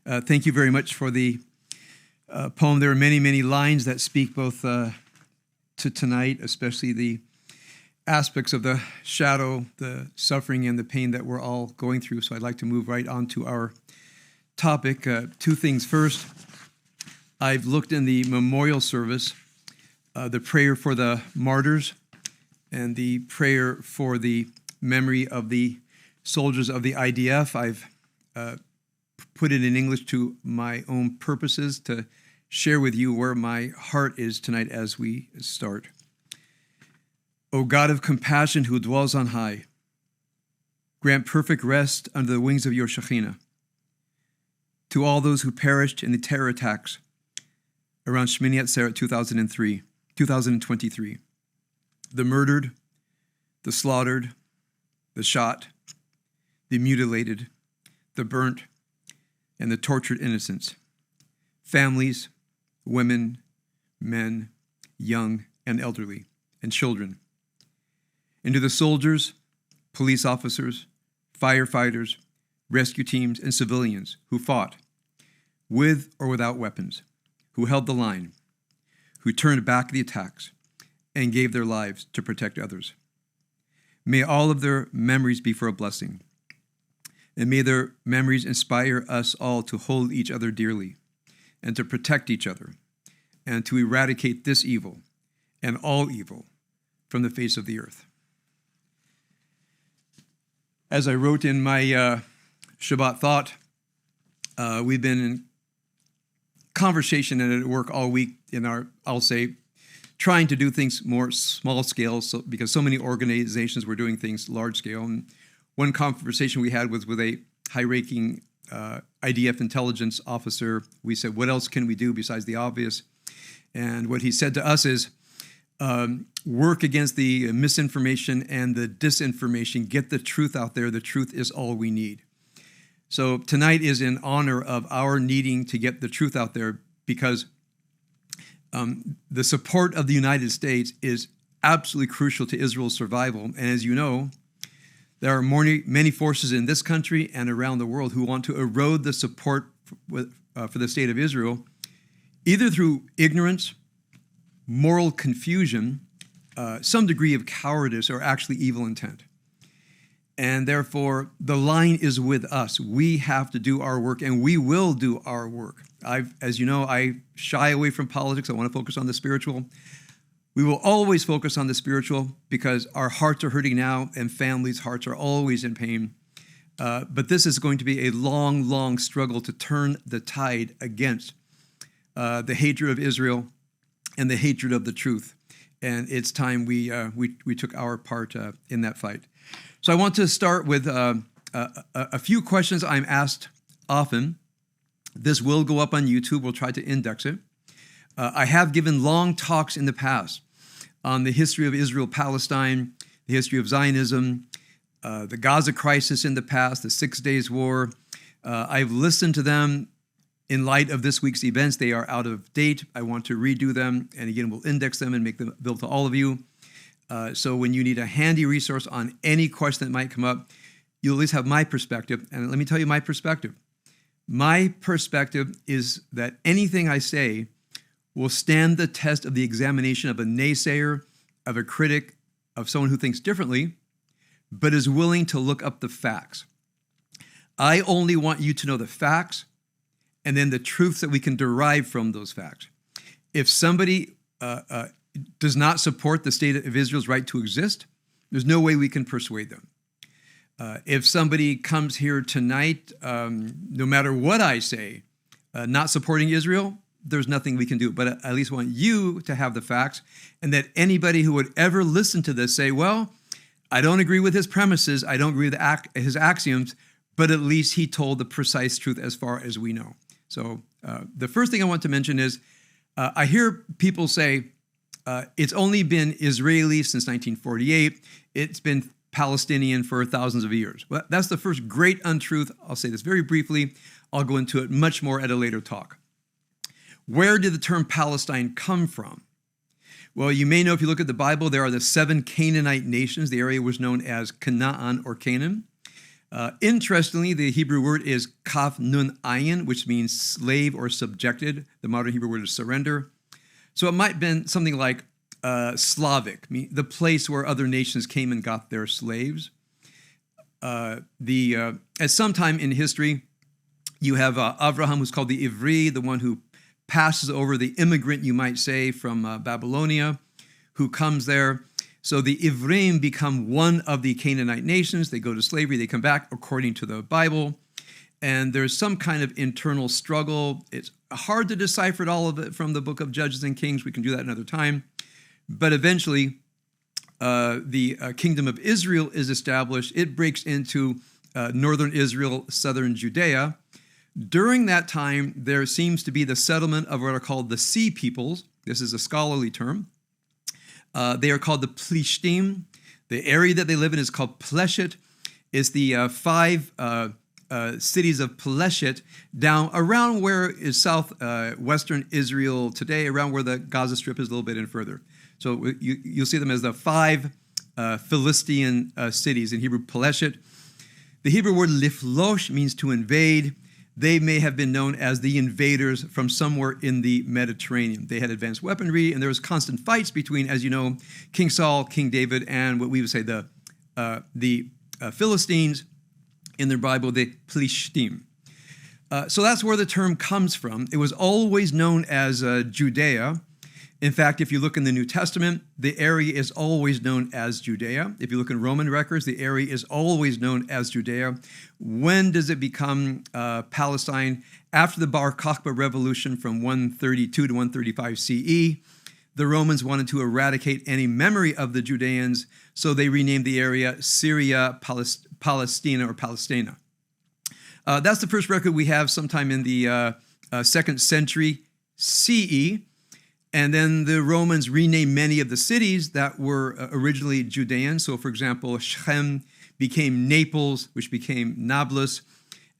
Thank you very much for the poem. There are many, many lines that speak both to tonight, especially the aspects of the shadow, the suffering, and the pain that we're all going through. So I'd like to move right on to our topic. Two things. First, I've looked in the memorial service, the prayer for the martyrs and the prayer for the memory of the soldiers of the IDF. I've put it in English to my own purposes to share with you where my heart is tonight as we start. O God of compassion who dwells on high, grant perfect rest under the wings of your Shekhinah to all those who perished in the terror attacks around Shmini Atzeret 2023, the murdered, the slaughtered, the shot, the mutilated, the burnt, and the tortured innocents, families, women, men, young and elderly, and children, and to the soldiers, police officers, firefighters, rescue teams, and civilians who fought, with or without weapons, who held the line, who turned back the attacks, and gave their lives to protect others. May all of their memories be for a blessing, and may their memories inspire us all to hold each other dearly and to protect each other and to eradicate this evil and all evil from the face of the earth. As I wrote in my Shabbat thought, we've been in conversation and at work all week in our, I'll say, trying to do things more small scale because so many organizations were doing things large scale. And one conversation we had was with a high-ranking IDF intelligence officer. We said, what else can we do besides the obvious? And what he said to us is, work against the misinformation and the disinformation. Get the truth out there. The truth is all we need. So tonight is in honor of our needing to get the truth out there because the support of the United States is absolutely crucial to Israel's survival. And as you know, there are many forces in this country and around the world who want to erode the support for the state of Israel, either through ignorance, moral confusion, some degree of cowardice, or actually evil intent. And therefore, the line is with us. We have to do our work, and we will do our work. As you know, I shy away from politics. I want to focus on the spiritual. We will always focus on the spiritual because our hearts are hurting now and families' hearts are always in pain. But this is going to be a long, long struggle to turn the tide against the hatred of Israel and the hatred of the truth. And it's time we took our part in that fight. So I want to start with a few questions I'm asked often. This will go up on YouTube. We'll try to index it. I have given long talks in the past on the history of Israel-Palestine, the history of Zionism, the Gaza crisis in the past, the 6 Days War. I've listened to them in light of this week's events. They are out of date. I want to redo them, and again, we'll index them and make them available to all of you. So when you need a handy resource on any question that might come up, you'll at least have my perspective. And let me tell you my perspective. My perspective is that anything I say will stand the test of the examination of a naysayer, of a critic, of someone who thinks differently, but is willing to look up the facts. I only want you to know the facts and then the truths that we can derive from those facts. If somebody does not support the state of Israel's right to exist, there's no way we can persuade them. If somebody comes here tonight, no matter what I say, not supporting Israel, there's nothing we can do. But I at least want you to have the facts, and that anybody who would ever listen to this say, well, I don't agree with his premises, I don't agree with his axioms, but at least he told the precise truth as far as we know. So the first thing I want to mention is I hear people say, it's only been Israeli since 1948. It's been Palestinian for thousands of years. Well, that's the first great untruth. I'll say this very briefly. I'll go into it much more at a later talk. Where did the term Palestine come from? Well, you may know if you look at the Bible, there are the 7 Canaanite nations. The area was known as Canaan or Canaan. Interestingly, the Hebrew word is kaf nun ayin, which means slave or subjected. The modern Hebrew word is surrender. So it might have been something like Slavic, the place where other nations came and got their slaves. At some time in history, you have Avraham, who's called the Ivri, the one who passes over, the immigrant, you might say, from Babylonia, who comes there. So the Ivrim become one of the Canaanite nations. They go to slavery. They come back according to the Bible. And there's some kind of internal struggle. It's hard to decipher all of it from the book of Judges and Kings. We can do that another time. But eventually, the kingdom of Israel is established. It breaks into northern Israel, southern Judea. During that time, there seems to be the settlement of what are called the Sea Peoples. This is a scholarly term. They are called the Plishtim. The area that they live in is called Pleshet. It's the five cities of Pleshet down around where is southwestern Israel today, around where the Gaza Strip is a little bit and further. So you'll see them as the five Philistine cities, in Hebrew, Pleshet. The Hebrew word liflosh means to invade. They may have been known as the invaders from somewhere in the Mediterranean. They had advanced weaponry, and there was constant fights between, as you know, King Saul, King David, and what we would say the Philistines, in their Bible, the Plishtim. So that's where the term comes from. It was always known as Judea. In fact, if you look in the New Testament, the area is always known as Judea. If you look in Roman records, the area is always known as Judea. When does it become Palestine? After the Bar Kokhba revolution from 132 to 135 CE, the Romans wanted to eradicate any memory of the Judeans, so they renamed the area Syria Palestina or Palestina. That's the first record we have sometime in the 2nd century CE. And then the Romans renamed many of the cities that were originally Judean. So, for example, Shechem became Naples, which became Nablus.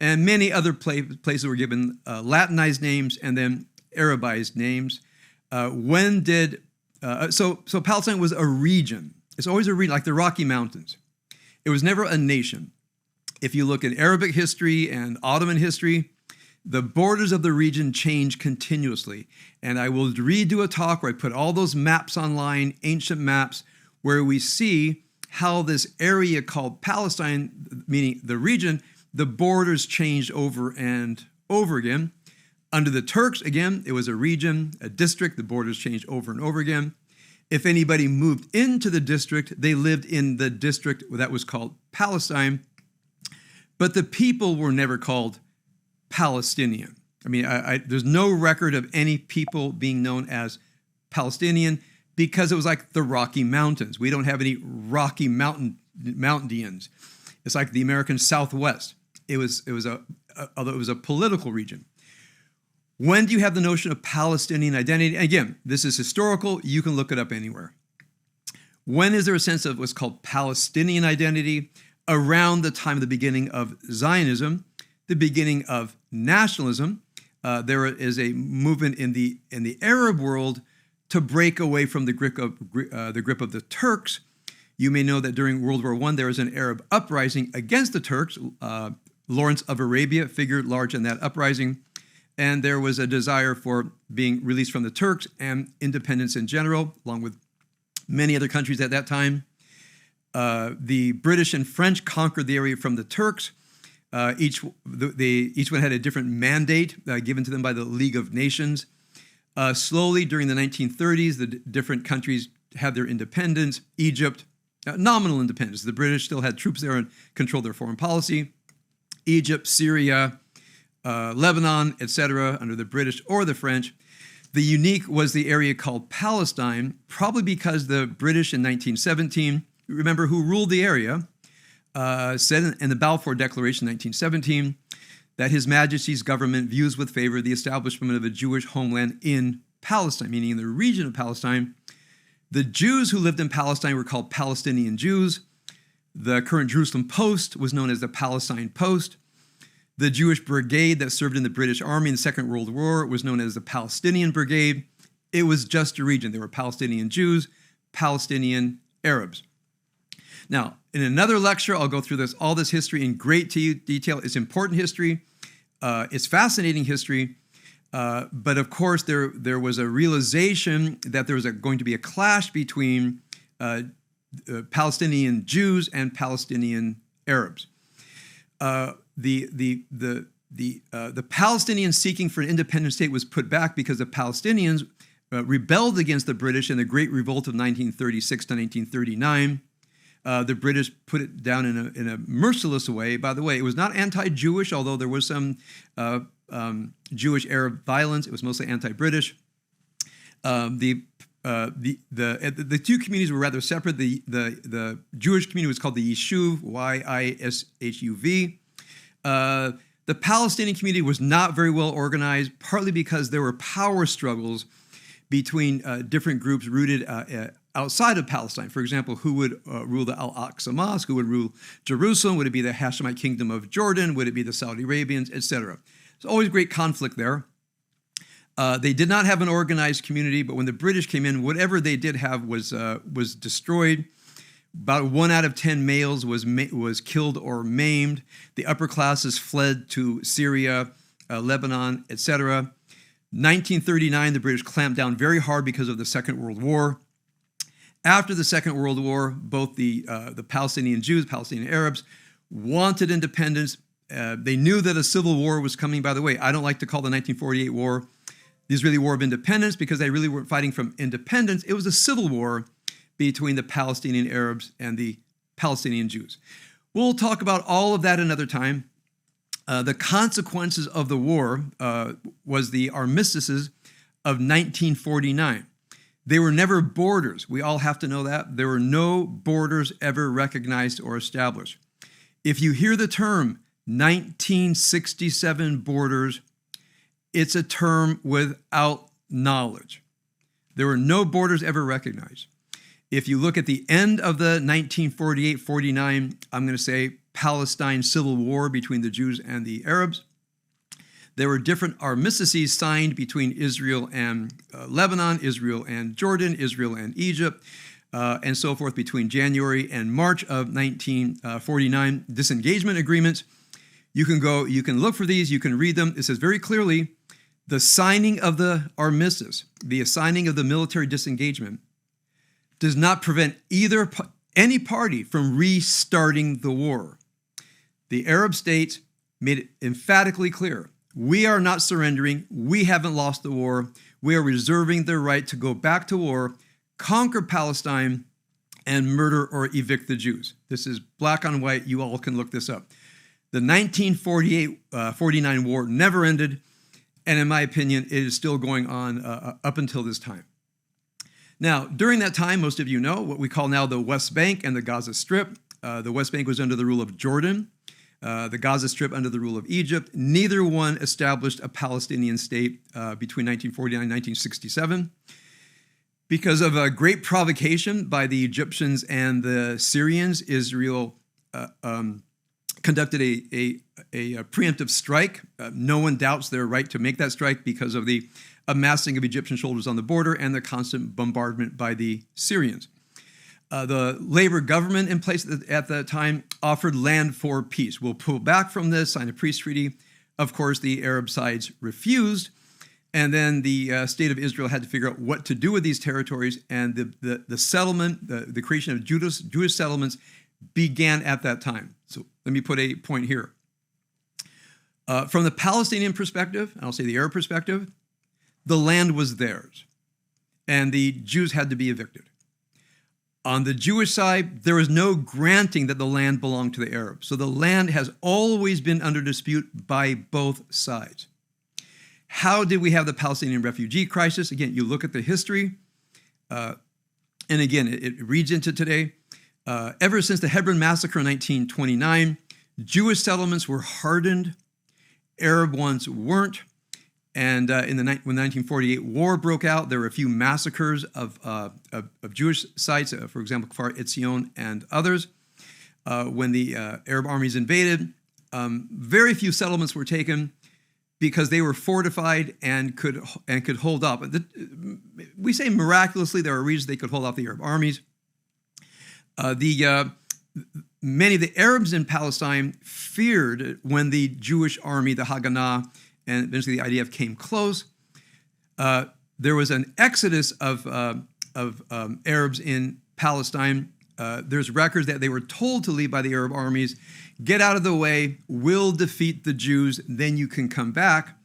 And many other places were given Latinized names and then Arabized names. So Palestine was a region. It's always a region, like the Rocky Mountains. It was never a nation. If you look at Arabic history and Ottoman history, the borders of the region change continuously. And I will redo a talk where I put all those maps online, ancient maps, where we see how this area called Palestine, meaning the region, the borders changed over and over again. Under the Turks, again, it was a region, a district. The borders changed over and over again. If anybody moved into the district, they lived in the district that was called Palestine. But the people were never called Palestinian. I mean, there's no record of any people being known as Palestinian because it was like the Rocky Mountains. We don't have any Rocky Mountainians. It's like the American Southwest. Although it was a political region. When do you have the notion of Palestinian identity? Again, this is historical. You can look it up anywhere. When is there a sense of what's called Palestinian identity? Around the time of the beginning of Zionism, the beginning of nationalism. There is a movement in the Arab world to break away from the grip of the Turks. You may know that during World War I, there was an Arab uprising against the Turks. Lawrence of Arabia figured large in that uprising. And there was a desire for being released from the Turks and independence in general, along with many other countries at that time. The British and French conquered the area from the Turks. Each one had a different mandate given to them by the League of Nations. Slowly, during the 1930s, the different countries had their independence. Egypt, nominal independence. The British still had troops there and controlled their foreign policy. Egypt, Syria, Lebanon, etc., under the British or the French. The unique was the area called Palestine, probably because the British in 1917, remember who ruled the area, said in the Balfour Declaration 1917 that His Majesty's government views with favor the establishment of a Jewish homeland in Palestine, meaning in the region of Palestine. The Jews who lived in Palestine were called Palestinian Jews. The current Jerusalem Post was known as the Palestine Post. The Jewish brigade that served in the British Army in the Second World War was known as the Palestinian Brigade. It was just a region. There were Palestinian Jews, Palestinian Arabs. Now, in another lecture, I'll go through all this history in great detail. It's important history. It's fascinating history. But of course, there was a realization that there was going to be a clash between Palestinian Jews and Palestinian Arabs. The Palestinians seeking for an independent state was put back because the Palestinians rebelled against the British in the Great Revolt of 1936 to 1939. The British put it down in a merciless way. By the way, it was not anti-Jewish, although there was some Jewish-Arab violence. It was mostly anti-British. The two communities were rather separate. The Jewish community was called the Yishuv, Y-I-S-H-U-V. The Palestinian community was not very well organized, partly because there were power struggles between different groups rooted outside of Palestine. For example, who would rule the Al-Aqsa Mosque? Who would rule Jerusalem? Would it be the Hashemite Kingdom of Jordan? Would it be the Saudi Arabians, etc.? There's always great conflict there. They did not have an organized community, but when the British came in, whatever they did have was destroyed. About 1 out of 10 males was killed or maimed. The upper classes fled to Syria, Lebanon, etc. 1939, the British clamped down very hard because of the Second World War. After the Second World War, both the Palestinian Jews, Palestinian Arabs, wanted independence. They knew that a civil war was coming. By the way, I don't like to call the 1948 war the Israeli War of Independence because they really weren't fighting from independence. It was a civil war between the Palestinian Arabs and the Palestinian Jews. We'll talk about all of that another time. The consequences of the war was the armistices of 1949. They were never borders. We all have to know that. There were no borders ever recognized or established. If you hear the term 1967 borders, it's a term without knowledge. There were no borders ever recognized. If you look at the end of the 1948-49, I'm going to say Palestine civil war between the Jews and the Arabs, there were different armistices signed between Israel and Lebanon, Israel and Jordan, Israel and Egypt, and so forth between January and March of 1949. Disengagement agreements. You can look for these, you can read them. It says very clearly, the signing of the armistice, the signing of the military disengagement, does not prevent any party from restarting the war. The Arab states made it emphatically clear, we are not surrendering, we haven't lost the war, we are reserving the right to go back to war, conquer Palestine, and murder or evict the Jews. This is black on white, you all can look this up. The 1948-49 war never ended, and in my opinion, it is still going on up until this time. Now, during that time, most of you know what we call now the West Bank and the Gaza Strip. The West Bank was under the rule of Jordan, the Gaza Strip under the rule of Egypt. Neither one established a Palestinian state between 1949 and 1967. Because of a great provocation by the Egyptians and the Syrians, Israel conducted a preemptive strike. No one doubts their right to make that strike because of the amassing of Egyptian soldiers on the border and the constant bombardment by the Syrians. The Labor government in place at the time offered land for peace. We'll pull back from this, sign a peace treaty. Of course, the Arab sides refused, and then the state of Israel had to figure out what to do with these territories, and the settlement, the creation of Jewish settlements began at that time. So let me put a point here. From the Palestinian perspective, and I'll say the Arab perspective, the land was theirs, and the Jews had to be evicted. On the Jewish side, there was no granting that the land belonged to the Arabs. So the land has always been under dispute by both sides. How did we have the Palestinian refugee crisis? Again, you look at the history, and again, it reads into today. Ever since the Hebron massacre in 1929, Jewish settlements were hardened, Arab ones weren't. And when the 1948 war broke out, there were a few massacres of Jewish sites, for example, Kfar Etzion and others. When the Arab armies invaded, very few settlements were taken because they were fortified and could hold up. We say miraculously there are reasons they could hold off the Arab armies. The many of the Arabs in Palestine feared when the Jewish army, the Haganah, and eventually the IDF came close. There was an exodus of Arabs in Palestine. There's records that they were told to leave by the Arab armies. Get out of the way, we'll defeat the Jews, then you can come back.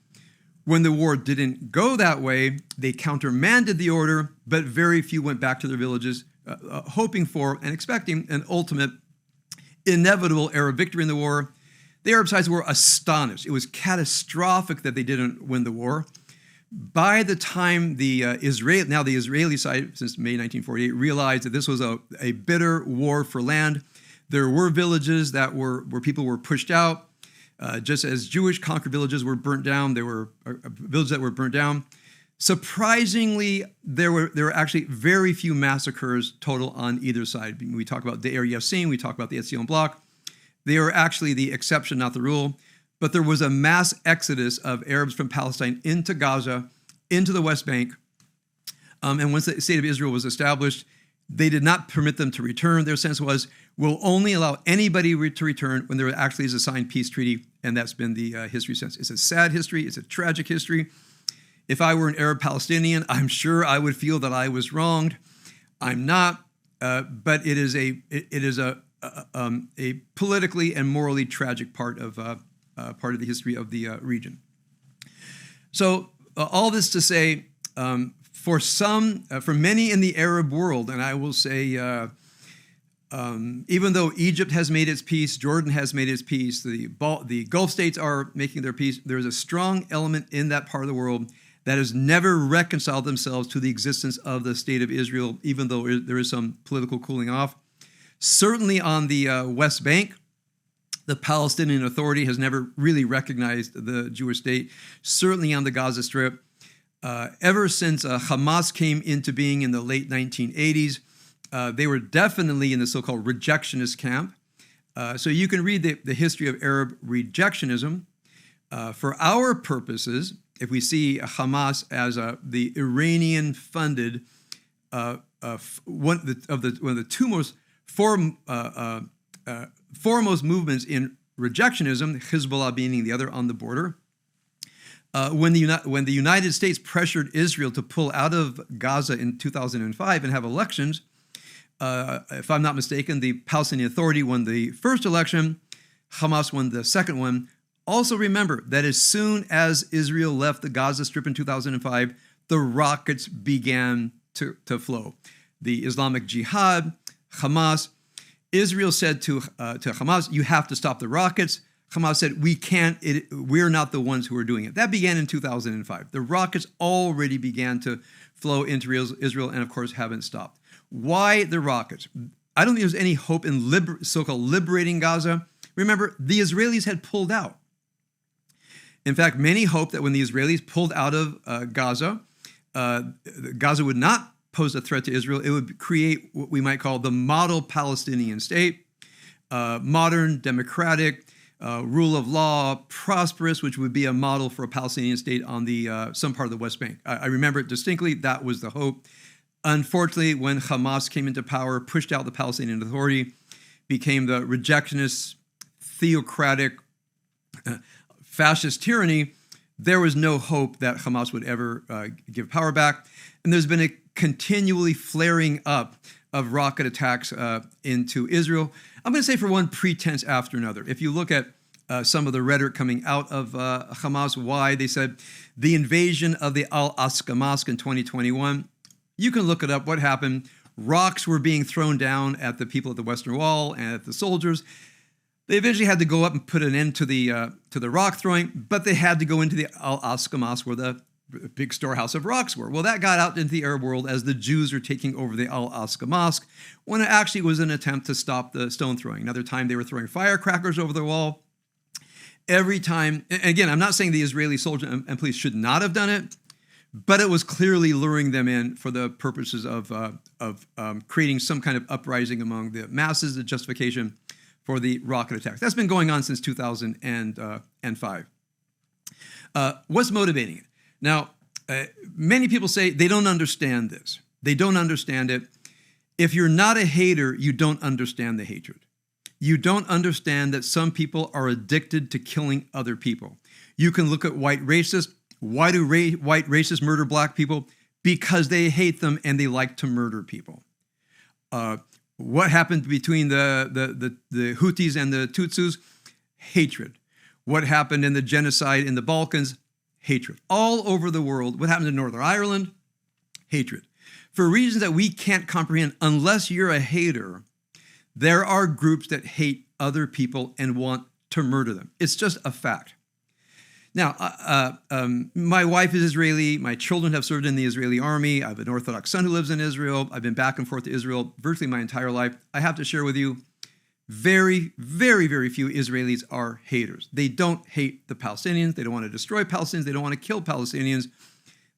When the war didn't go that way, they countermanded the order, but very few went back to their villages, hoping for and expecting an ultimate, inevitable Arab victory in the war. The Arab sides were astonished. It was catastrophic that they didn't win the war. By the time the Israeli side, since May 1948, realized that this was a bitter war for land, there were villages where people were pushed out. Just as Jewish conquered villages were burnt down, there were villages that were burnt down. Surprisingly, there were actually very few massacres total on either side. We talk about Deir Yassin, we talk about the Etzion block. They are actually the exception, not the rule. But there was a mass exodus of Arabs from Palestine into Gaza, into the West Bank. And once the state of Israel was established, they did not permit them to return. Their sense was, we'll only allow anybody to return when there actually is a signed peace treaty. And that's been the history since. It's a sad history. It's a tragic history. If I were an Arab Palestinian, I'm sure I would feel that I was wronged. I'm not, but it is a politically and morally tragic part of the history of the region. So all this to say, for many in the Arab world, and I will say, even though Egypt has made its peace, Jordan has made its peace, the Gulf states are making their peace, there's a strong element in that part of the world that has never reconciled themselves to the existence of the state of Israel, even though there is some political cooling off. Certainly on the West Bank, the Palestinian Authority has never really recognized the Jewish state. Certainly on the Gaza Strip. Ever since Hamas came into being in the late 1980s, they were definitely in the so-called rejectionist camp. So you can read the history of Arab rejectionism. For our purposes, if we see Hamas as the Iranian-funded one of the two most foremost movements in rejectionism, Hezbollah being the other on the border. When the United States pressured Israel to pull out of Gaza in 2005 and have elections, if I'm not mistaken, the Palestinian Authority won the first election, Hamas won the second one. Also remember that as soon as Israel left the Gaza Strip in 2005, the rockets began to flow. The Islamic Jihad, Hamas, Israel said to Hamas, you have to stop the rockets. Hamas said, we can't, we're not the ones who are doing it. That began in 2005. The rockets already began to flow into Israel and, of course, haven't stopped. Why the rockets? I don't think there's any hope in so-called liberating Gaza. Remember, the Israelis had pulled out. In fact, many hoped that when the Israelis pulled out of Gaza, Gaza would not pose a threat to Israel. It would create what we might call the model Palestinian state, modern, democratic, rule of law, prosperous, which would be a model for a Palestinian state on the some part of the West Bank. I remember it distinctly. That was the hope. Unfortunately, when Hamas came into power, pushed out the Palestinian Authority, became the rejectionist, theocratic, fascist tyranny, there was no hope that Hamas would ever give power back. And there's been a continually flaring up of rocket attacks into Israel. I'm going to say for one pretense after another. If you look at some of the rhetoric coming out of Hamas, why they said the invasion of the Al-Aqsa Mosque in 2021, you can look it up, what happened. Rocks were being thrown down at the people at the Western Wall and at the soldiers. They eventually had to go up and put an end to the rock throwing, but they had to go into the Al-Aqsa Mosque where the big storehouse of rocks were. Well, that got out into the Arab world as the Jews are taking over the Al-Aqsa Mosque, when it actually was an attempt to stop the stone throwing. Another time they were throwing firecrackers over the wall. Every time, and again, I'm not saying the Israeli soldiers and police should not have done it, but it was clearly luring them in for the purposes of creating some kind of uprising among the masses, the justification for the rocket attacks. That's been going on since 2005. What's motivating it? Now, many people say they don't understand this. They don't understand it. If you're not a hater, you don't understand the hatred. You don't understand that some people are addicted to killing other people. You can look at white racists. Why do white racists murder black people? Because they hate them and they like to murder people. What happened between the Houthis and the Tutsis? Hatred. What happened in the genocide in the Balkans? Hatred. All over the world. What happened in Northern Ireland? Hatred. For reasons that we can't comprehend, unless you're a hater, there are groups that hate other people and want to murder them. It's just a fact. Now, my wife is Israeli. My children have served in the Israeli army. I have an Orthodox son who lives in Israel. I've been back and forth to Israel virtually my entire life. I have to share with you, very, very, very few Israelis are haters. They don't hate the Palestinians. They don't want to destroy Palestinians. They don't want to kill Palestinians.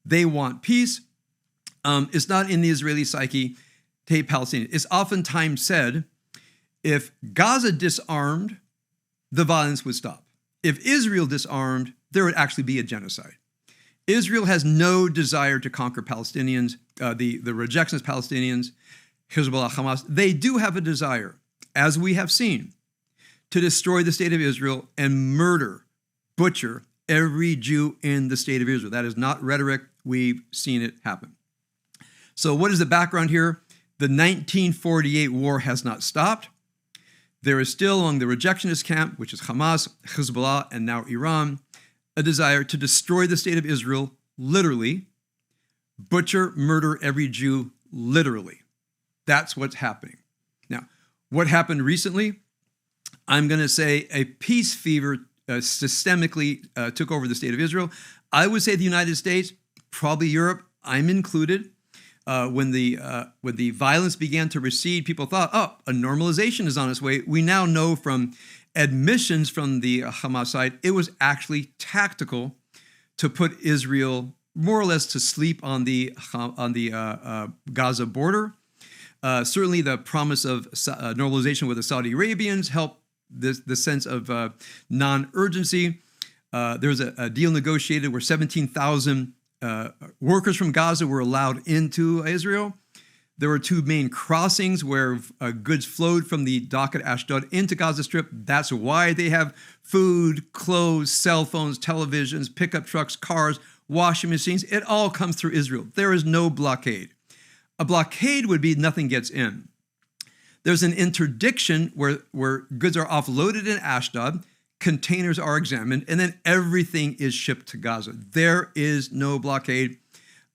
They want peace. It's not in the Israeli psyche to hate Palestinians. It's oftentimes said, if Gaza disarmed, the violence would stop. If Israel disarmed, there would actually be a genocide. Israel has no desire to conquer Palestinians, the rejectionist Palestinians, Hezbollah, Hamas. They do have a desire, as we have seen, to destroy the state of Israel and murder, butcher every Jew in the state of Israel. That is not rhetoric. We've seen it happen. So what is the background here? The 1948 war has not stopped. There is still among the rejectionist camp, which is Hamas, Hezbollah, and now Iran, a desire to destroy the state of Israel, literally, butcher, murder every Jew, literally. That's what's happening. Now, what happened recently? I'm going to say a peace fever systemically took over the state of Israel. I would say the United States, probably Europe, I'm included. When the violence began to recede, people thought, oh, a normalization is on its way. We now know from admissions from the Hamas side, it was actually tactical to put Israel more or less to sleep on the Gaza border. Certainly the promise of normalization with the Saudi Arabians helped the sense of non-urgency. There was a deal negotiated where 17,000 workers from Gaza were allowed into Israel. There were two main crossings where goods flowed from the dock at Ashdod into Gaza Strip. That's why they have food, clothes, cell phones, televisions, pickup trucks, cars, washing machines. It all comes through Israel. There is no blockade. A blockade would be nothing gets in. There's an interdiction where goods are offloaded in Ashdod, containers are examined, and then everything is shipped to Gaza. There is no blockade.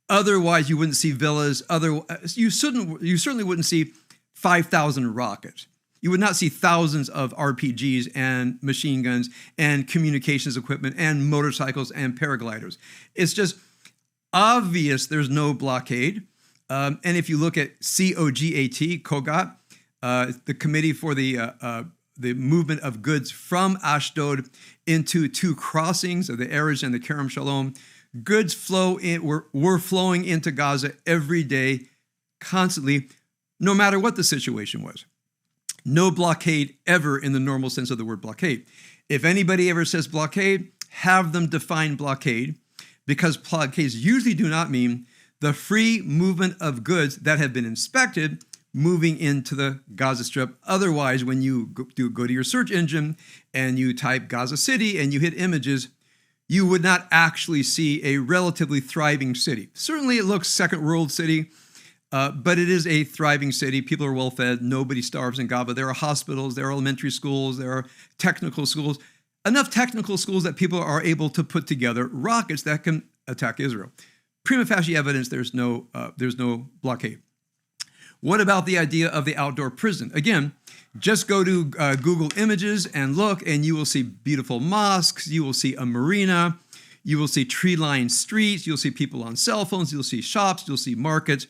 Otherwise, you wouldn't see villas. You certainly wouldn't see 5,000 rockets. You would not see thousands of RPGs and machine guns and communications equipment and motorcycles and paragliders. It's just obvious there's no blockade. And if you look at COGAT, the Committee for the movement of goods from Ashdod into two crossings of the Erez and the Kerem Shalom, goods were flowing into Gaza every day, constantly, no matter what the situation was. No blockade ever in the normal sense of the word blockade. If anybody ever says blockade, have them define blockade, because blockades usually do not mean the free movement of goods that have been inspected moving into the Gaza Strip. Otherwise, when you go to your search engine and you type Gaza City and you hit images, you would not actually see a relatively thriving city. Certainly it looks second world city, but it is a thriving city. People are well fed. Nobody starves in Gaza. There are hospitals, there are elementary schools, there are technical schools, enough technical schools that people are able to put together rockets that can attack Israel. Prima facie evidence, there's no blockade. What about the idea of the outdoor prison? Again, just go to Google Images and look, and you will see beautiful mosques. You will see a marina. You will see tree-lined streets. You'll see people on cell phones. You'll see shops. You'll see markets.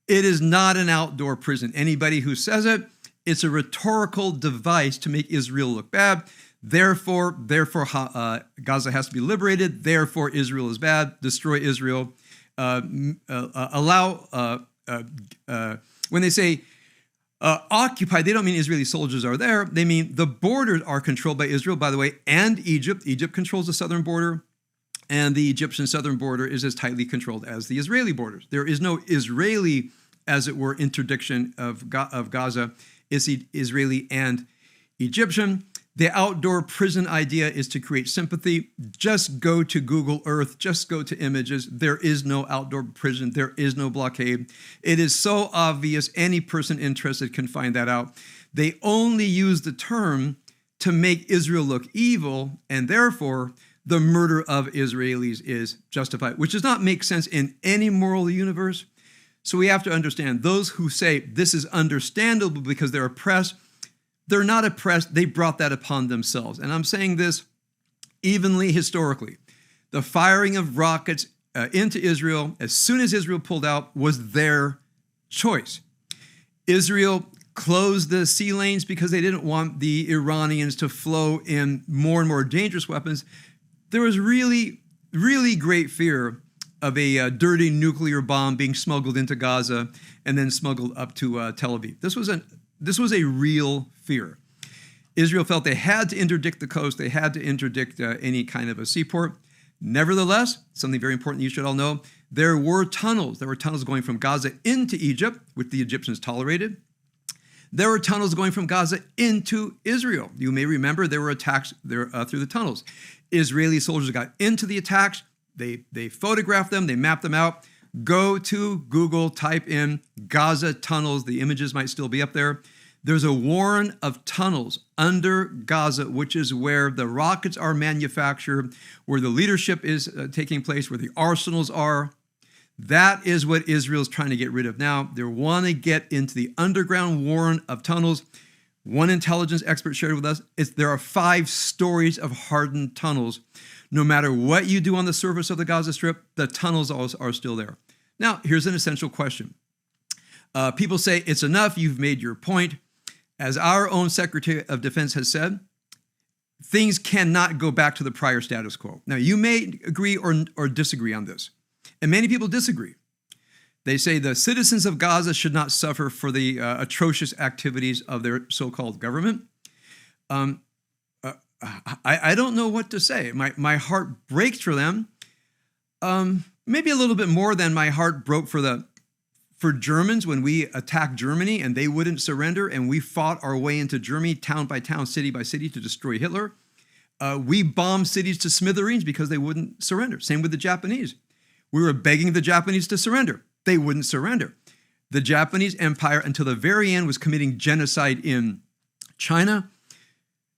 It is not an outdoor prison. Anybody who says it, it's a rhetorical device to make Israel look bad. Therefore, Gaza has to be liberated. Therefore, Israel is bad. Destroy Israel. When they say occupy, they don't mean Israeli soldiers are there. They mean the borders are controlled by Israel, by the way, and Egypt. Egypt controls the southern border, and the Egyptian southern border is as tightly controlled as the Israeli borders. There is no Israeli, as it were, interdiction of Gaza. It's Israeli and Egyptian. The outdoor prison idea is to create sympathy. Just go to Google Earth. Just go to images. There is no outdoor prison. There is no blockade. It is so obvious. Any person interested can find that out. They only use the term to make Israel look evil, and therefore the murder of Israelis is justified, which does not make sense in any moral universe. So we have to understand those who say this is understandable because they're oppressed. They're not oppressed. They brought that upon themselves. And I'm saying this evenly historically. The firing of rockets into Israel, as soon as Israel pulled out, was their choice. Israel closed the sea lanes because they didn't want the Iranians to flow in more and more dangerous weapons. There was really, really great fear of a dirty nuclear bomb being smuggled into Gaza and then smuggled up to Tel Aviv. This was a real fear. Israel felt they had to interdict the coast. They had to interdict any kind of a seaport. Nevertheless, something very important you should all know, there were tunnels. There were tunnels going from Gaza into Egypt, which the Egyptians tolerated. There were tunnels going from Gaza into Israel. You may remember there were attacks there through the tunnels. Israeli soldiers got into the attacks. They photographed them. They mapped them out. Go to Google, type in Gaza tunnels. The images might still be up there. There's a warren of tunnels under Gaza, which is where the rockets are manufactured, where the leadership is taking place, where the arsenals are. That is what Israel's trying to get rid of now. They want to get into the underground warren of tunnels. One intelligence expert shared with us, there are 5 stories of hardened tunnels. No matter what you do on the surface of the Gaza Strip, the tunnels are still there. Now, here's an essential question. People say, it's enough, you've made your point. As our own Secretary of Defense has said, things cannot go back to the prior status quo. Now, you may agree or disagree on this, and many people disagree. They say the citizens of Gaza should not suffer for the atrocious activities of their so-called government. I don't know what to say. My heart breaks for them. Maybe a little bit more than my heart broke for Germans when we attacked Germany and they wouldn't surrender, and we fought our way into Germany town by town, city by city to destroy Hitler. We bombed cities to smithereens because they wouldn't surrender. Same with the Japanese. We were begging the Japanese to surrender. They wouldn't surrender. The Japanese Empire, until the very end, was committing genocide in China.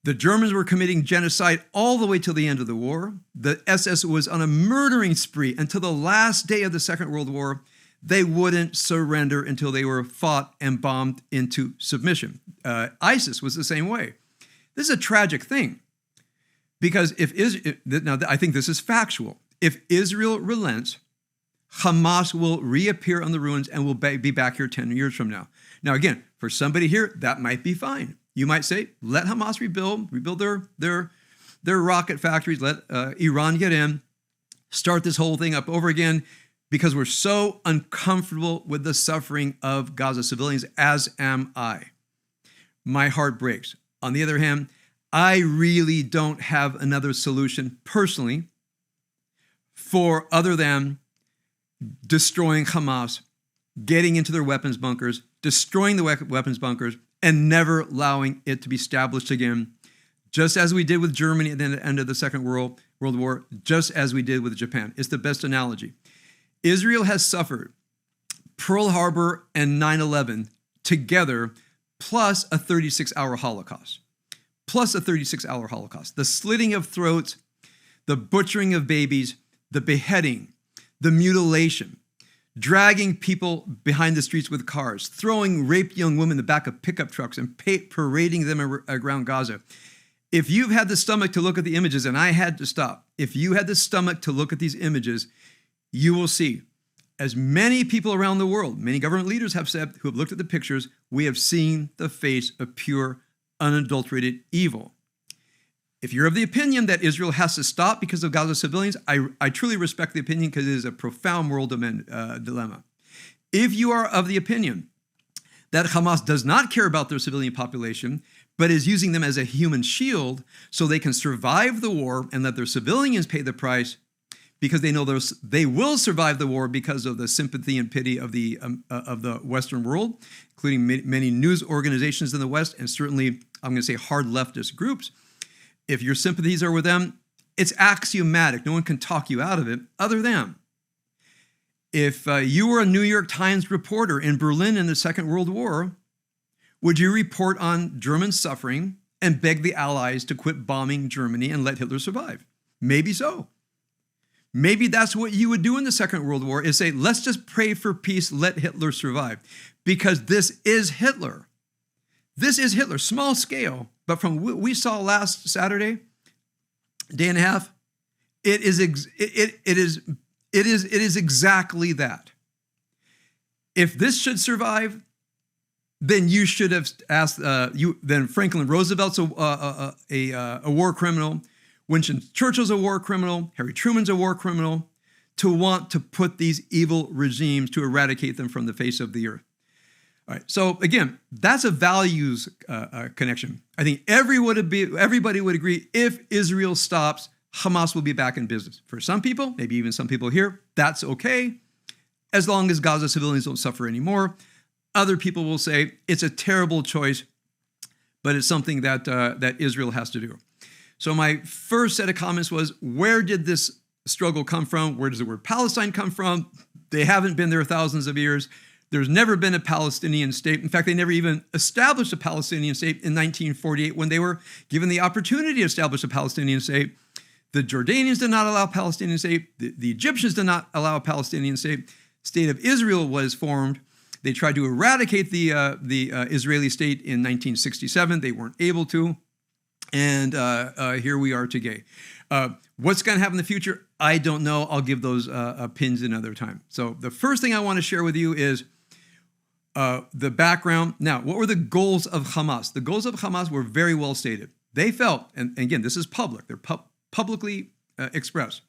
The Germans were committing genocide all the way till the end of the war. The SS was on a murdering spree until the last day of the Second World War. They wouldn't surrender until they were fought and bombed into submission. ISIS was the same way. This is a tragic thing because now I think this is factual. If Israel relents, Hamas will reappear on the ruins and will be back here 10 years from now. Now, again, for somebody here, that might be fine. You might say, let Hamas rebuild their rocket factories, let Iran get in, start this whole thing up over again, because we're so uncomfortable with the suffering of Gaza civilians, as am I. My heart breaks. On the other hand, I really don't have another solution personally for other than destroying Hamas, getting into their weapons bunkers, destroying the weapons bunkers, and never allowing it to be established again, just as we did with Germany at the end of the Second World War, just as we did with Japan. It's the best analogy. Israel has suffered Pearl Harbor and 9/11 together, plus a 36-hour Holocaust. The slitting of throats, the butchering of babies, the beheading, the mutilation, dragging people behind the streets with cars, throwing raped young women in the back of pickup trucks and parading them around Gaza. If you've had the stomach to look at the images, and I had to stop, if you had the stomach to look at these images, you will see, as many people around the world, many government leaders have said, who have looked at the pictures, we have seen the face of pure, unadulterated evil. If you're of the opinion that Israel has to stop because of Gaza civilians, I truly respect the opinion because it is a profound moral dilemma. If you are of the opinion that Hamas does not care about their civilian population, but is using them as a human shield so they can survive the war and let their civilians pay the price, because they know they will survive the war because of the sympathy and pity of the Western world, including many news organizations in the West, and certainly, I'm going to say, hard leftist groups. If your sympathies are with them, it's axiomatic. No one can talk you out of it other than if you were a New York Times reporter in Berlin in the Second World War, would you report on German suffering and beg the Allies to quit bombing Germany and let Hitler survive? Maybe so. Maybe that's what you would do in the Second World War, is say, let's just pray for peace, let Hitler survive. Because this is Hitler. This is Hitler, small scale. But from what we saw last Saturday, day and a half, it is exactly that. If this should survive, then you should have asked, then Franklin Roosevelt's a war criminal. Winston Churchill's a war criminal, Harry Truman's a war criminal, to want to put these evil regimes, to eradicate them from the face of the earth. All right, so again, that's a values connection. I think everybody would agree, if Israel stops, Hamas will be back in business. For some people, maybe even some people here, that's okay, as long as Gaza civilians don't suffer anymore. Other people will say it's a terrible choice, but it's something that Israel has to do. So my first set of comments was, where did this struggle come from? Where does the word Palestine come from? They haven't been there thousands of years. There's never been a Palestinian state. In fact, they never even established a Palestinian state in 1948 when they were given the opportunity to establish a Palestinian state. The Jordanians did not allow a Palestinian state. The Egyptians did not allow a Palestinian state. State of Israel was formed. They tried to eradicate the Israeli state in 1967. They weren't able to. And here we are today. What's going to happen in the future? I don't know. I'll give those pins another time. So the first thing I want to share with you is the background. Now, what were the goals of Hamas? The goals of Hamas were very well stated. They felt, and again, this is public. They're publicly expressed.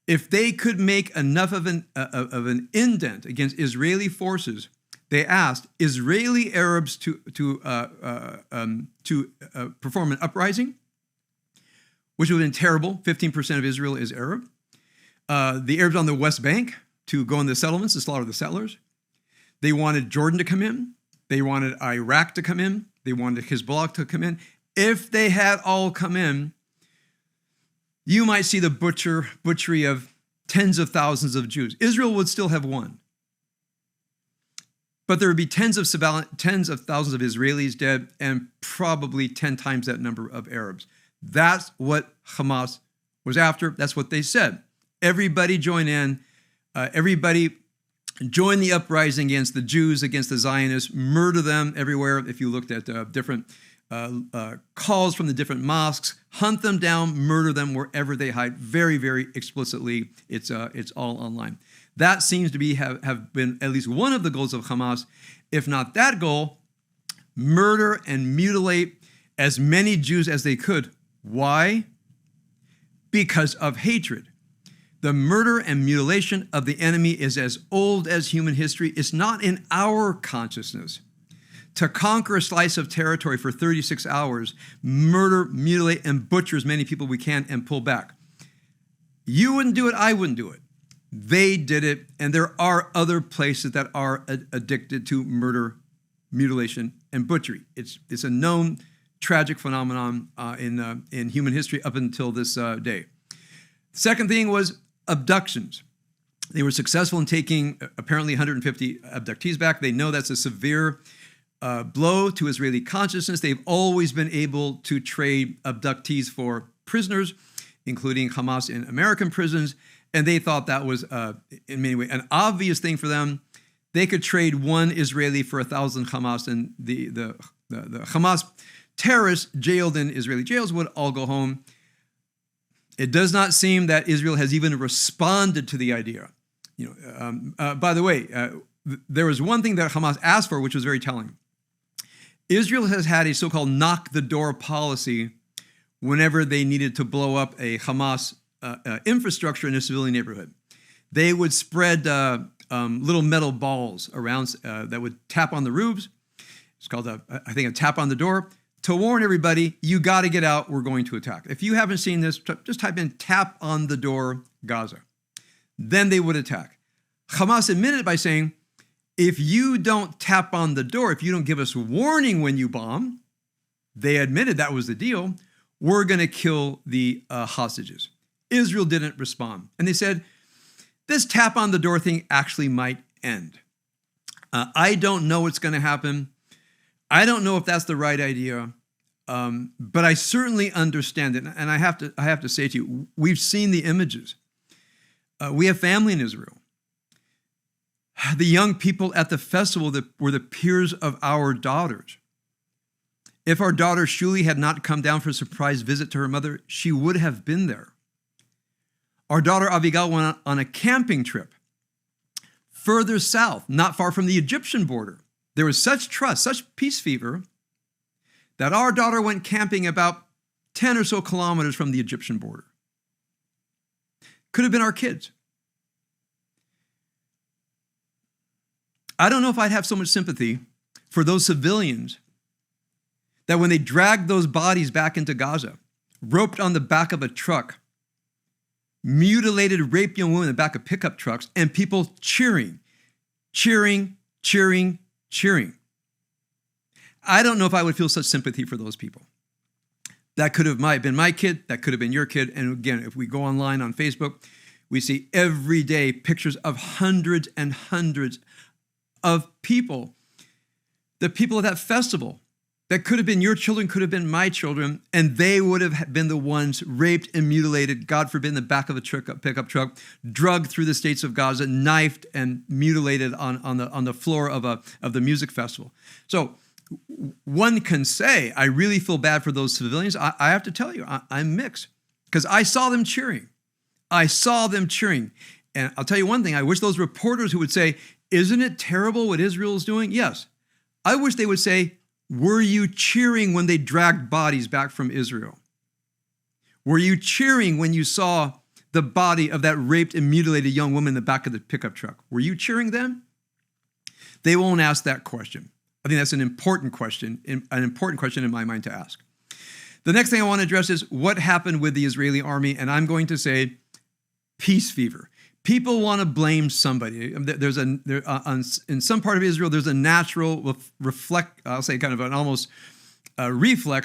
If they could make enough of an indent against Israeli forces, they asked Israeli Arabs to perform an uprising, which would have been terrible. 15% of Israel is Arab. The Arabs on the West Bank to go in the settlements and slaughter the settlers. They wanted Jordan to come in. They wanted Iraq to come in. They wanted Hezbollah to come in. If they had all come in, you might see the butchery of tens of thousands of Jews. Israel would still have won. But there would be tens of thousands of Israelis dead and probably 10 times that number of Arabs. That's what Hamas was after. That's what they said. Everybody join in. Everybody join the uprising against the Jews, against the Zionists, murder them everywhere. If you looked at different calls from the different mosques, hunt them down, murder them wherever they hide. Very, very explicitly, it's all online. That seems to have been at least one of the goals of Hamas. If not that goal, murder and mutilate as many Jews as they could. Why? Because of hatred. The murder and mutilation of the enemy is as old as human history. It's not in our consciousness. To conquer a slice of territory for 36 hours, murder, mutilate, and butcher as many people we can and pull back. You wouldn't do it, I wouldn't do it. They did it, and there are other places that are addicted to murder, mutilation, and butchery. It's a known tragic phenomenon in human history up until this day. Second thing was abductions. They were successful in taking apparently 150 abductees back. They know that's a severe blow to Israeli consciousness. They've always been able to trade abductees for prisoners, including Hamas in American prisons. And they thought that was, in many ways, an obvious thing for them. They could trade one Israeli for 1,000 Hamas, and the Hamas terrorists jailed in Israeli jails would all go home. It does not seem that Israel has even responded to the idea. By the way, there was one thing that Hamas asked for, which was very telling. Israel has had a so-called knock-the-door policy whenever they needed to blow up a Hamas infrastructure in a civilian neighborhood. They would spread little metal balls around that would tap on the roofs. It's called, I think, a tap on the door to warn everybody, you got to get out, we're going to attack. If you haven't seen this, just type in tap on the door Gaza. then they would attack. Hamas admitted it by saying, if you don't tap on the door, if you don't give us warning when you bomb, they admitted that was the deal, we're going to kill the hostages. Israel didn't respond. And they said, this tap on the door thing actually might end. I don't know what's going to happen. I don't know if that's the right idea. But I certainly understand it. And I have to say to you, we've seen the images. We have family in Israel. The young people at the festival that were the peers of our daughters. If our daughter Shuli had not come down for a surprise visit to her mother, she would have been there. Our daughter Abigail went on a camping trip further south, not far from the Egyptian border. There was such trust, such peace fever, that our daughter went camping about 10 or so kilometers from the Egyptian border. Could have been our kids. I don't know if I'd have so much sympathy for those civilians that when they dragged those bodies back into Gaza, roped on the back of a truck, mutilated, raped young women in the back of pickup trucks, and people cheering. I don't know if I would feel such sympathy for those people. That might have been my kid. That could have been your kid. And again, if we go online on Facebook, we see every day pictures of hundreds and hundreds of people. The people at that festival that could have been your children, could have been my children, and they would have been the ones raped and mutilated, God forbid, in the back of a pickup truck, drugged through the states of Gaza, knifed and mutilated on the floor of the music festival. So one can say, I really feel bad for those civilians. I have to tell you, I'm mixed, because I saw them cheering. And I'll tell you one thing, I wish those reporters who would say, isn't it terrible what Israel is doing? Yes. I wish they would say, were you cheering when they dragged bodies back from Israel? Were you cheering when you saw the body of that raped and mutilated young woman in the back of the pickup truck? Were you cheering then? They won't ask that question. I think that's an important question in my mind to ask. The next thing I want to address is what happened with the Israeli army, and I'm going to say peace fever. People want to blame somebody. In some part of Israel, there's a natural reflex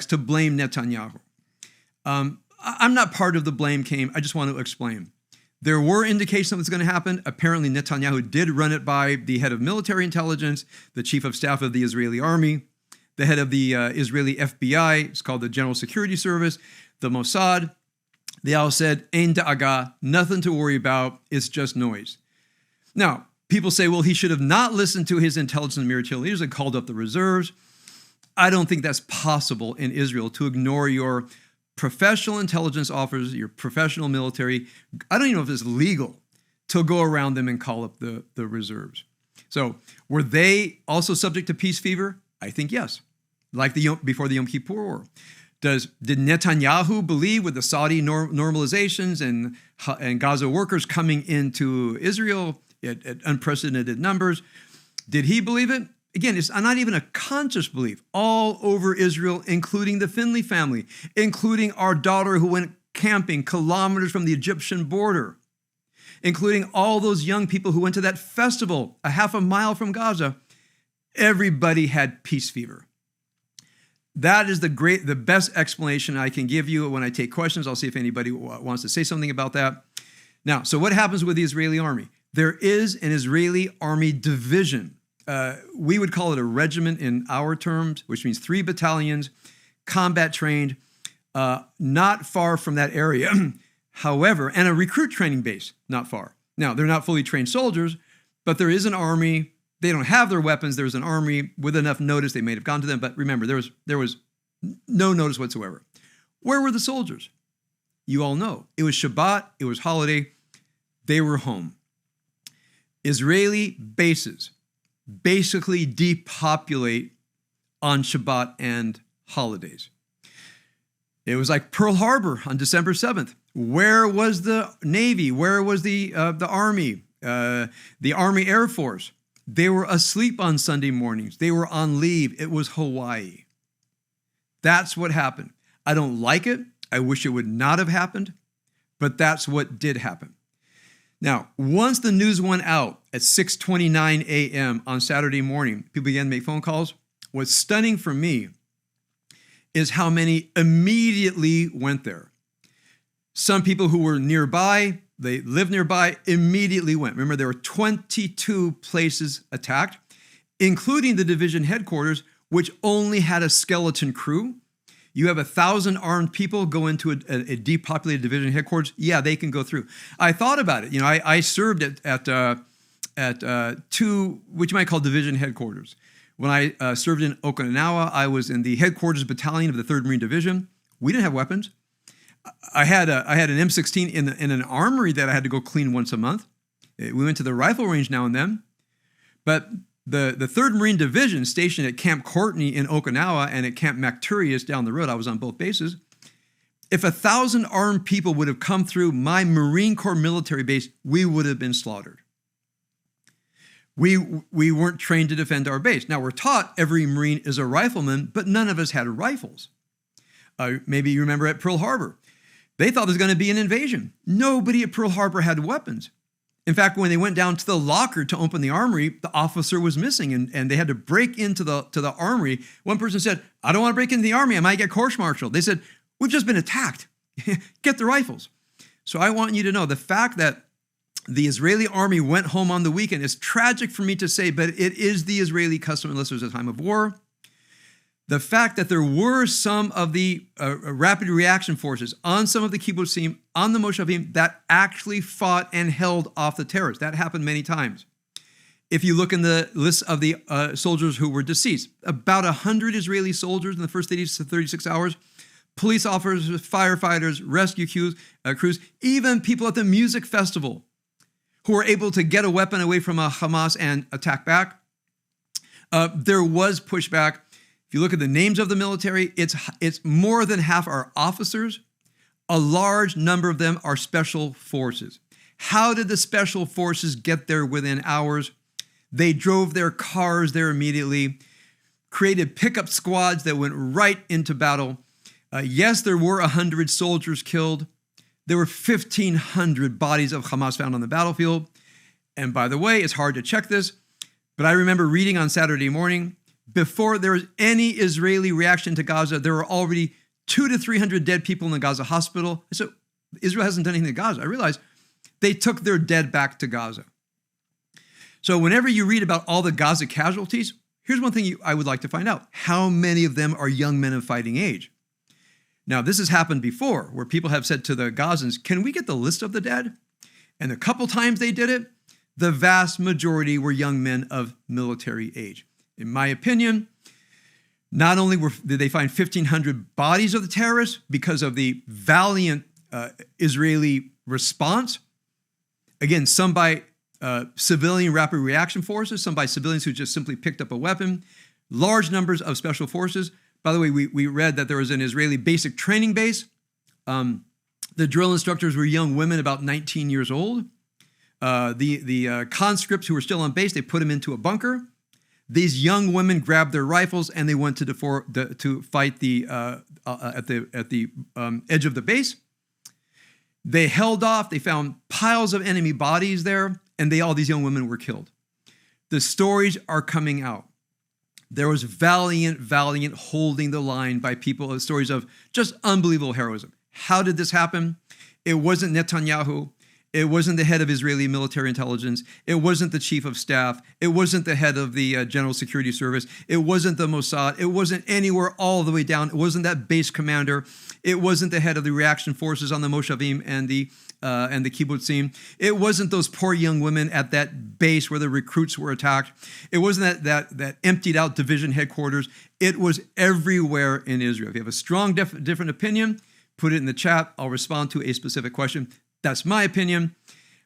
to blame Netanyahu. I'm not part of the blame game. I just want to explain. There were indications that was going to happen. Apparently, Netanyahu did run it by the head of military intelligence, the chief of staff of the Israeli army, the head of the Israeli FBI. It's called the General Security Service, the Mossad. They all said, Ein da'aga, nothing to worry about, it's just noise. Now, people say, well, he should have not listened to his intelligence and military leaders and called up the reserves. I don't think that's possible in Israel, to ignore your professional intelligence officers, your professional military. I don't even know if it's legal to go around them and call up the reserves. So were they also subject to peace fever? I think yes, like before the Yom Kippur War. Did Netanyahu believe with the Saudi normalizations and Gaza workers coming into Israel at unprecedented numbers? Did he believe it? Again, it's not even a conscious belief. All over Israel, including the Finley family, including our daughter who went camping kilometers from the Egyptian border, including all those young people who went to that festival a half a mile from Gaza, everybody had peace fever. That is the best explanation I can give you. When I take questions, I'll see if anybody wants to say something about that. Now, so what happens with the Israeli army? There is an Israeli army division. We would call it a regiment in our terms, which means 3 battalions, combat trained, not far from that area. However, and a recruit training base, not far. Now, they're not fully trained soldiers, but there is an army. They don't have their weapons. There's an army with enough notice. They may have gone to them. But remember, there was no notice whatsoever. Where were the soldiers? You all know. It was Shabbat. It was holiday. They were home. Israeli bases basically depopulate on Shabbat and holidays. It was like Pearl Harbor on December 7th. Where was the Navy? Where was the Army? The Army Air Force? They were asleep on Sunday mornings. They were on leave. It was Hawaii. That's what happened. I don't like it. I wish it would not have happened, but that's what did happen. Now, once the news went out at 6:29 a.m. on Saturday morning, people began to make phone calls. What's stunning for me is how many immediately went there. Some people who were nearby, they lived nearby, immediately went. Remember, there were 22 places attacked, including the division headquarters, which only had a skeleton crew. You have 1,000 armed people go into a depopulated division headquarters. Yeah, they can go through. I thought about it. I served at two, which you might call division headquarters. When I served in Okinawa, I was in the headquarters battalion of the 3rd Marine Division. We didn't have weapons. I had an M16 in an armory that I had to go clean once a month. We went to the rifle range now and then. But the 3rd Marine Division stationed at Camp Courtney in Okinawa and at Camp Macturius down the road, I was on both bases. If 1,000 armed people would have come through my Marine Corps military base, we would have been slaughtered. We weren't trained to defend our base. Now, we're taught every Marine is a rifleman, but none of us had rifles. Maybe you remember at Pearl Harbor. They thought there was going to be an invasion. Nobody at Pearl Harbor had weapons. In fact, when they went down to the locker to open the armory, the officer was missing, and they had to break into the armory. One person said, "I don't want to break into the army. I might get court-martialed." They said, "We've just been attacked. Get the rifles." So I want you to know the fact that the Israeli army went home on the weekend is tragic for me to say, but it is the Israeli custom unless there's a time of war. The fact that there were some of the rapid reaction forces on some of the kibbutzim, on the moshavim, that actually fought and held off the terrorists. That happened many times. If you look in the list of the soldiers who were deceased, about 100 Israeli soldiers in the first 80 to 36 hours, police officers, firefighters, rescue crews, even people at the music festival who were able to get a weapon away from a Hamas and attack back. There was pushback. If you look at the names of the military, it's more than half are officers. A large number of them are special forces. How did the special forces get there within hours? They drove their cars there immediately, created pickup squads that went right into battle. Yes, there were 100 soldiers killed. There were 1,500 bodies of Hamas found on the battlefield. And by the way, it's hard to check this, but I remember reading on Saturday morning, before there was any Israeli reaction to Gaza, there were already 200 to 300 dead people in the Gaza hospital. I said, Israel hasn't done anything to Gaza. I realized they took their dead back to Gaza. So whenever you read about all the Gaza casualties, here's one thing I would like to find out. How many of them are young men of fighting age? Now, this has happened before, where people have said to the Gazans, "Can we get the list of the dead?" And a couple times they did it, the vast majority were young men of military age. In my opinion, not only did they find 1,500 bodies of the terrorists because of the valiant Israeli response, again, some by civilian rapid reaction forces, some by civilians who just simply picked up a weapon, large numbers of special forces. By the way, we read that there was an Israeli basic training base. The drill instructors were young women about 19 years old. The conscripts who were still on base, they put them into a bunker. These young women grabbed their rifles and they went to fight at the edge of the base. They held off. They found piles of enemy bodies there, and all these young women were killed. The stories are coming out. There was valiant holding the line by people. Stories of just unbelievable heroism. How did this happen? It wasn't Netanyahu. It wasn't the head of Israeli military intelligence. It wasn't the chief of staff. It wasn't the head of the General Security Service. It wasn't the Mossad. It wasn't anywhere all the way down. It wasn't that base commander. It wasn't the head of the reaction forces on the Moshavim and the kibbutzim. It wasn't those poor young women at that base where the recruits were attacked. It wasn't that emptied out division headquarters. It was everywhere in Israel. If you have a strong different opinion, put it in the chat. I'll respond to a specific question. That's my opinion.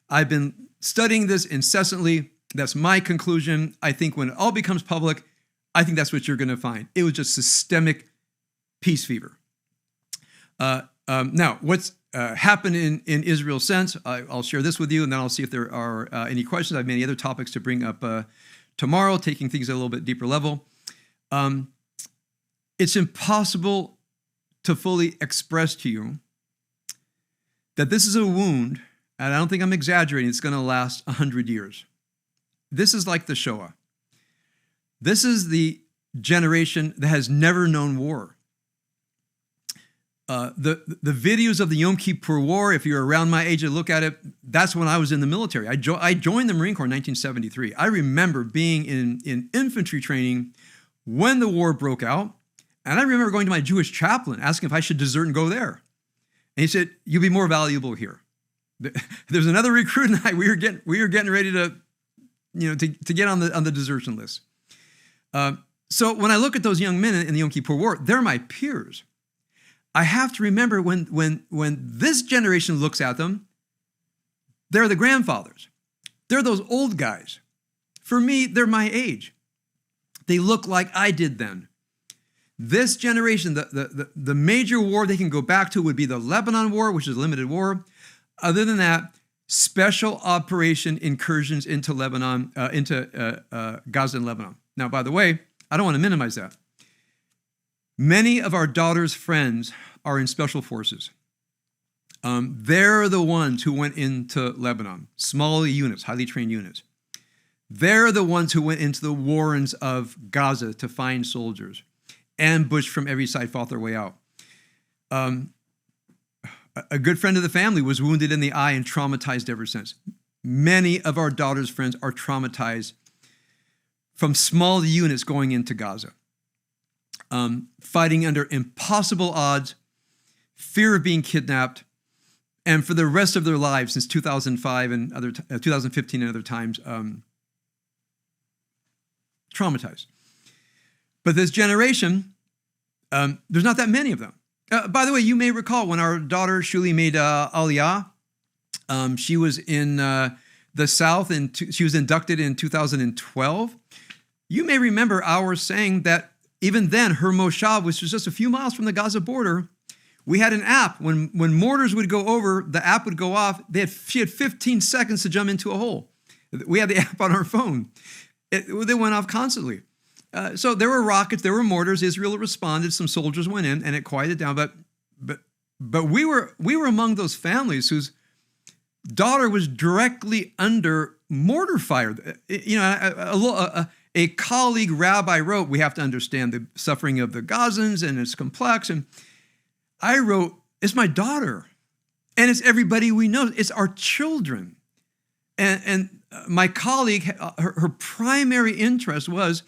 I've been studying this incessantly. That's my conclusion. I think when it all becomes public, I think that's what you're going to find. It was just systemic peace fever. Now, what's happened in Israel since, I'll share this with you, and then I'll see if there are any questions. I have many other topics to bring up tomorrow, taking things at a little bit deeper level. It's impossible to fully express to you that this is a wound and I don't think I'm exaggerating, it's going to last 100 years. This is like the Shoah. This is the generation that has never known war. The videos of the Yom Kippur War, if you're around my age to look at it, that's when I was in the military. I joined the Marine Corps in 1973. I remember being in infantry training when the war broke out, and I remember going to my Jewish chaplain asking if I should desert and go there. And he said, "You'll be more valuable here." There's another recruit and I. We were getting ready to, to get on the desertion list. So when I look at those young men in the Yom Kippur War, they're my peers. I have to remember when this generation looks at them, they're the grandfathers. They're those old guys. For me, they're my age. They look like I did then. This generation, the major war they can go back to would be the Lebanon War, which is a limited war. Other than that, special operation incursions into Lebanon, into Gaza and Lebanon. Now, by the way, I don't want to minimize that. Many of our daughter's friends are in special forces. They're the ones who went into Lebanon, small units, highly trained units. They're the ones who went into the warrens of Gaza to find soldiers, ambushed from every side, fought their way out. A good friend of the family was wounded in the eye and traumatized ever since. Many of our daughter's friends are traumatized from small units going into Gaza. Fighting under impossible odds, fear of being kidnapped, and for the rest of their lives since 2005 and 2015 and other times, traumatized. But this generation, there's not that many of them. By the way, you may recall when our daughter Shuli made Aliyah, she was in the South and she was inducted in 2012. You may remember our saying that even then, her moshav, which was just a few miles from the Gaza border, we had an app. When mortars would go over, the app would go off. She had 15 seconds to jump into a hole. We had the app on our phone. They went off constantly. So there were rockets, there were mortars. Israel responded. Some soldiers went in, and it quieted down. But we were among those families whose daughter was directly under mortar fire. A colleague rabbi wrote, "We have to understand the suffering of the Gazans, and it's complex." And I wrote, "It's my daughter, and it's everybody we know. It's our children." And my colleague, her primary interest was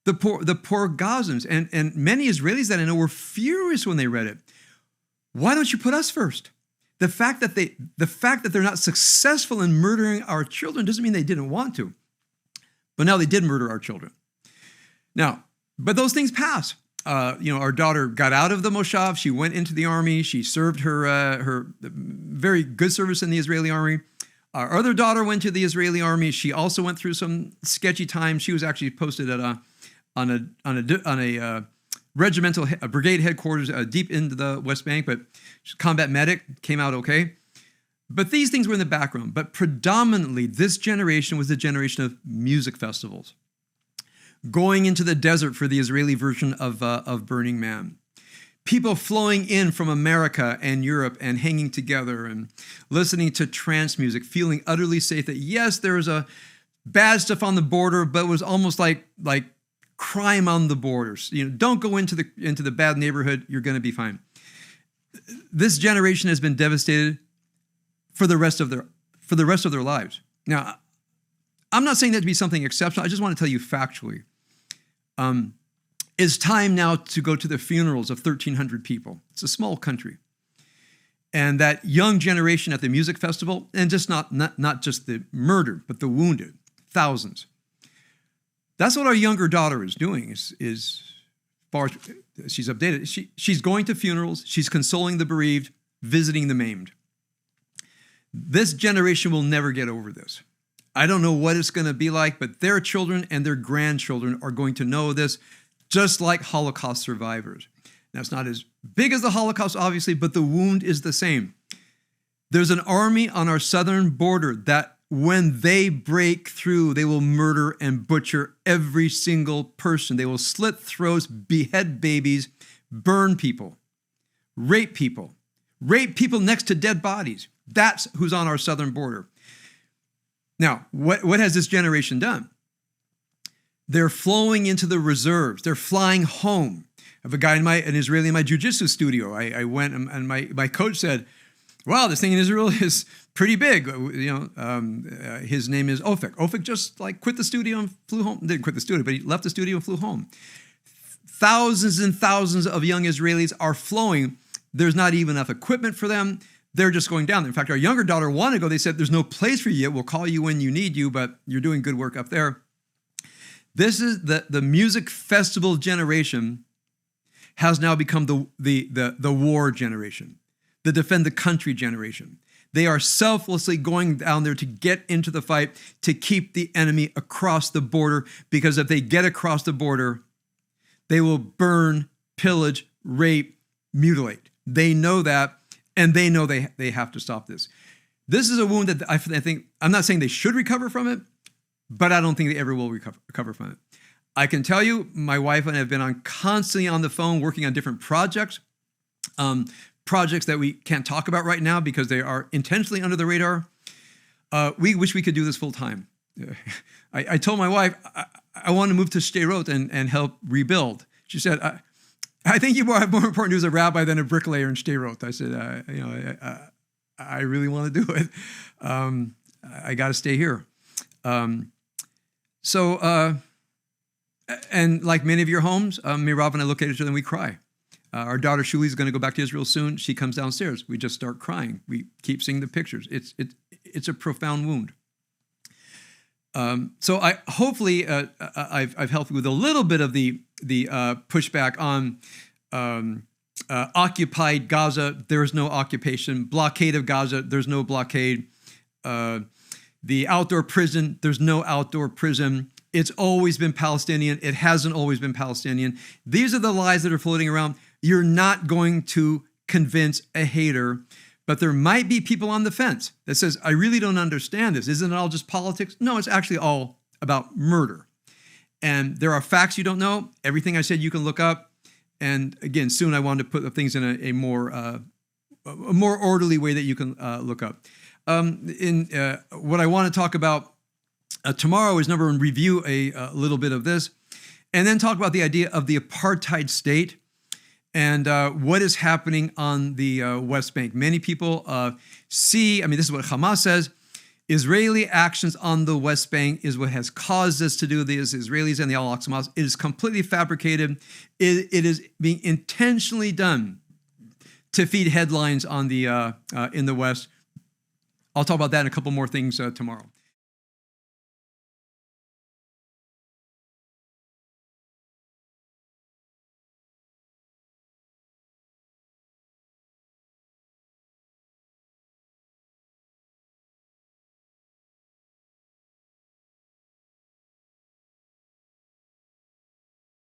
the poor Gazans, and many Israelis that I know were furious when they read it. Why don't you put us first? The fact that they're not successful in murdering our children doesn't mean they didn't want to. But now they did murder our children. Now, but those things pass. Our daughter got out of the moshav. She went into the army. She served her very good service in the Israeli army. Our other daughter went to the Israeli army. She also went through some sketchy times. She was actually posted at on a regimental brigade headquarters deep into the West Bank, but she's a combat medic, came out okay. But these things were in the background. But predominantly, this generation was the generation of music festivals. Going into the desert for the Israeli version of Burning Man. People flowing in from America and Europe and hanging together and listening to trance music, feeling utterly safe that, yes, there was a bad stuff on the border, but it was almost like crime on the borders. Don't go into the bad neighborhood. You're going to be fine. This generation has been devastated for the rest of their lives. Now, I'm not saying that to be something exceptional. I just want to tell you factually. It's time now to go to the funerals of 1,300 people. It's a small country. And that young generation at the music festival, and just not just the murdered, but the wounded, thousands. That's what our younger daughter is doing, is far as she's updated. She's going to funerals, she's consoling the bereaved, visiting the maimed. This generation will never get over this. I don't know what it's going to be like, but their children and their grandchildren are going to know this, just like Holocaust survivors. Now, it's not as big as the Holocaust, obviously, but the wound is the same. There's an army on our southern border that when they break through, they will murder and butcher every single person. They will slit throats, behead babies, burn people, rape people next to dead bodies. That's who's on our southern border. Now, what has this generation done? They're flowing into the reserves. They're flying home. I have a guy an Israeli in my jiu-jitsu studio. I went and my coach said, "Wow, this thing in Israel is pretty big." His name is Ofek. Ofek just quit the studio and flew home. Didn't quit the studio, but he left the studio and flew home. Thousands and thousands of young Israelis are flowing. There's not even enough equipment for them. They're just going down there. In fact, our younger daughter wanted to go. They said, "There's no place for you yet. We'll call you when you need you, but you're doing good work up there." This is the music festival generation has now become the war generation, the defend the country generation. They are selflessly going down there to get into the fight, to keep the enemy across the border, because if they get across the border, they will burn, pillage, rape, mutilate. They know that, and they know they have to stop this. This is a wound that I think, I'm not saying they should recover from it, but I don't think they ever will recover from it. I can tell you, my wife and I have been constantly on the phone working on different projects, projects that we can't talk about right now because they are intentionally under the radar. We wish we could do this full time. I told my wife, I want to move to Sderot and help rebuild. She said, I think you have more important to do as a rabbi than a bricklayer in Sderot. I said, I really want to do it. I got to stay here. And like many of your homes, me, Rob, and I look at each other and we cry. Our daughter Shuli is going to go back to Israel soon. She comes downstairs. We just start crying. We keep seeing the pictures. It's a profound wound. So hopefully I've helped you with a little bit of the pushback on occupied Gaza. There is no occupation. Blockade of Gaza. There's no blockade. The outdoor prison. There's no outdoor prison. It's always been Palestinian. It hasn't always been Palestinian. These are the lies that are floating around. You're not going to convince a hater, but there might be people on the fence that says, I really don't understand this. Isn't it all just politics? No, it's actually all about murder. And there are facts you don't know. Everything I said you can look up. And again, soon I wanted to put things in a more orderly way that you can look up. What I want to talk about tomorrow is, number one, review a little bit of this, and then talk about the idea of the apartheid state and what is happening on the West Bank. Many people this is what Hamas says, Israeli actions on the West Bank is what has caused us to do this. Israelis and the Al-Aqsa Mosque. It is completely fabricated. It is being intentionally done to feed headlines on the in the West. I'll talk about that and a couple more things tomorrow.